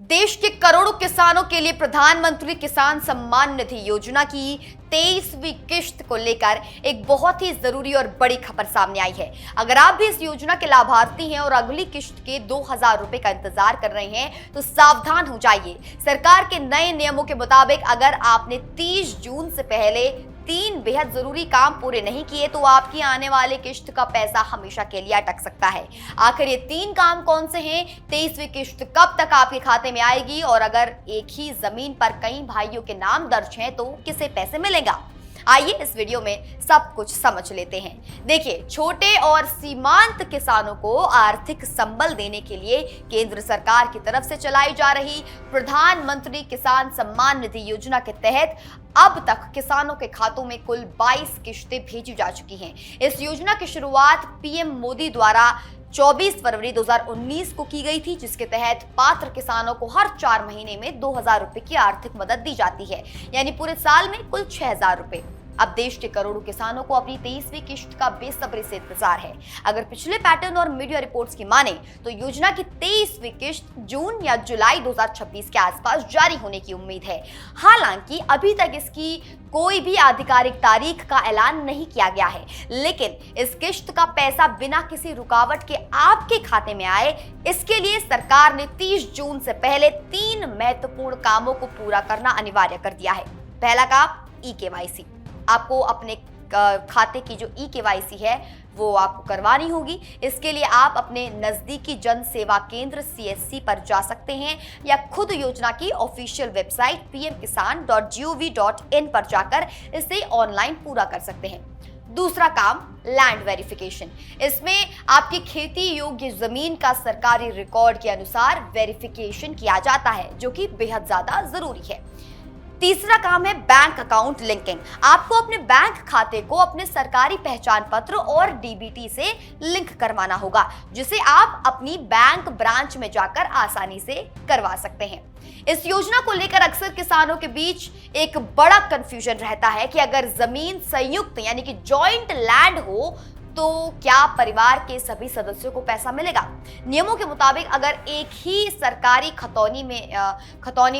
देश के करोड़ों किसानों के लिए प्रधानमंत्री किसान सम्मान निधि योजना की 23वीं किश्त को लेकर एक बहुत ही जरूरी और बड़ी खबर सामने आई है। अगर आप भी इस योजना के लाभार्थी हैं और अगली किश्त के 2000 रुपए का इंतजार कर रहे हैं तो सावधान हो जाइए। सरकार के नए नियमों के मुताबिक अगर आपने 30 जून से पहले 3 बेहद जरूरी काम पूरे नहीं किए तो आपकी आने वाले किश्त का पैसा हमेशा के लिए अटक सकता है। आखिर ये 3 काम कौन से हैं? 23वीं किश्त कब तक आपके खाते में आएगी और अगर एक ही जमीन पर कई भाइयों के नाम दर्ज हैं तो किसे पैसे मिलेगा? आइए इस वीडियो में सब कुछ समझ लेते हैं। देखिए, छोटे और सीमांत किसानों को आर्थिक संबल देने के लिए केंद्र सरकार की तरफ से चलाई जा रही प्रधानमंत्री किसान सम्मान निधि योजना के तहत अब तक किसानों के खातों में कुल 22 किश्तें भेजी जा चुकी हैं। इस योजना की शुरुआत पीएम मोदी द्वारा 24 फरवरी 2019 को की गई थी, जिसके तहत पात्र किसानों को हर 4 महीने में 2000 रुपए की आर्थिक मदद दी जाती है, यानी पूरे साल में कुल 6000 रुपए। अब देश के करोड़ों किसानों को अपनी 23वीं किश्त का बेसब्री से इंतजार है। अगर पिछले पैटर्न और मीडिया रिपोर्ट्स की माने तो योजना की 23वीं किश्त जून या जुलाई 2026 के आसपास जारी होने की उम्मीद है। हालांकि अभी तक इसकी कोई भी आधिकारिक तारीख का ऐलान नहीं किया गया है, लेकिन इस किश्त का पैसा बिना किसी रुकावट के आपके खाते में आए, इसके लिए सरकार ने 30 जून से पहले 3 महत्वपूर्ण कामों को पूरा करना अनिवार्य कर दिया है। पहला काम ई-केवाईसी। आपको अपने खाते की जो ई-केवाईसी है वो आपको करवानी होगी। इसके लिए आप अपने नजदीकी जन सेवा केंद्र CSC पर जा सकते हैं या खुद योजना की ऑफिशियल वेबसाइट pmkisan.gov.in पर जाकर इसे ऑनलाइन पूरा कर सकते हैं। दूसरा काम लैंड वेरिफिकेशन। इसमें आपकी खेती योग्य जमीन का सरकारी रिकॉर्ड के अनुसार वेरिफिकेशन किया जाता है, जो कि बेहद ज्यादा जरूरी है। तीसरा काम है बैंक अकाउंट लिंकिंग। आपको अपने बैंक खाते को अपने सरकारी पहचान पत्र और DBT से लिंक करवाना होगा, जिसे आप अपनी बैंक ब्रांच में जाकर आसानी से करवा सकते हैं। इस योजना को लेकर अक्सर किसानों के बीच एक बड़ा कंफ्यूजन रहता है कि अगर जमीन संयुक्त यानी कि जॉइंट लैंड हो तो क्या परिवार के सभी सदस्यों को पैसा मिलेगा? नियमों के मुताबिक अगर एक ही सरकारी खतौनी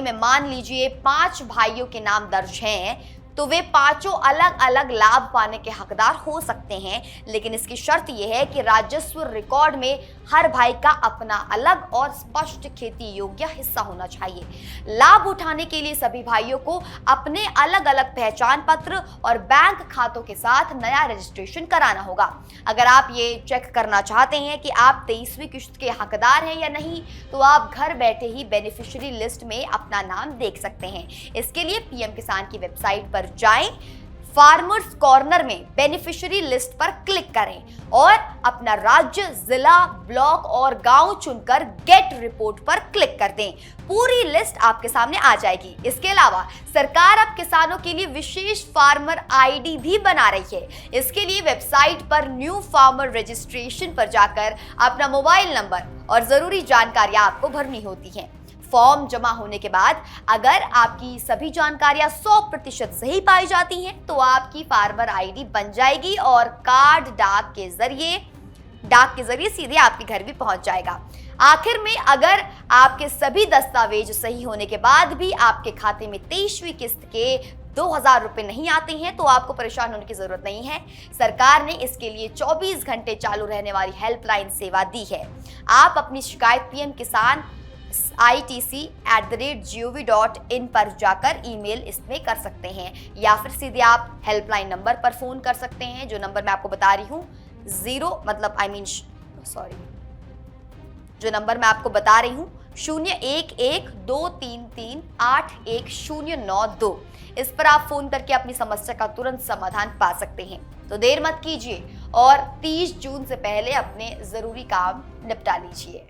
में मान लीजिए 5 भाइयों के नाम दर्ज हैं तो वे पांचों अलग अलग लाभ पाने के हकदार हो सकते हैं, लेकिन इसकी शर्त यह है कि राजस्व रिकॉर्ड में हर भाई का अपना अलग और स्पष्ट खेती योग्य हिस्सा होना चाहिए। लाभ उठाने के लिए सभी भाइयों को अपने अलग अलग पहचान पत्र और बैंक खातों के साथ नया रजिस्ट्रेशन कराना होगा। अगर आप ये चेक करना चाहते हैं कि आप 23वीं किश्त के हकदार हैं या नहीं, तो आप घर बैठे ही बेनिफिशियरी लिस्ट में अपना नाम देख सकते हैं। इसके लिए पीएम किसान की वेबसाइट पर जाएं, फार्मर्स कॉर्नर में बेनिफिशियरी लिस्ट पर क्लिक करें और अपना राज्य, जिला, ब्लॉक और गांव चुनकर गेट रिपोर्ट पर क्लिक कर दें। पूरी लिस्ट आपके सामने आ जाएगी। इसके अलावा सरकार अब किसानों के लिए विशेष फार्मर ID भी बना रही है। इसके लिए वेबसाइट पर न्यू फार्मर रजिस्ट्रेशन पर जाकर अपना मोबाइल नंबर और जरूरी जानकारियां आपको भरनी होती हैं। फॉर्म जमा होने के बाद अगर आपकी सभी जानकारियां 100% सही पाई जाती हैं तो आपकी फार्मर ID बन जाएगी और कार्ड डाक के जरिए सीधे आपके घर भी पहुंच जाएगा। आखिर में अगर आपके सभी दस्तावेज सही होने के बाद भी आपके खाते में 23वीं किस्त के 2000 रुपए नहीं आते हैं तो आपको परेशान होने की जरूरत नहीं है। सरकार ने इसके लिए 24 घंटे चालू रहने वाली हेल्पलाइन सेवा दी है। आप अपनी शिकायत PM किसान itc@gov.in पर जाकर ईमेल इसमें कर सकते हैं या फिर सीधे आप हेल्पलाइन नंबर पर फोन कर सकते हैं, जो नंबर मैं आपको बता रही हूँ जो नंबर मैं आपको बता रही हूँ 011233811092। इस पर आप फोन करके अपनी समस्या का तुरंत समाधान पा सकते हैं। तो देर मत कीजिए और 30 जून से पहले अपने जरूरी काम निपटा लीजिए।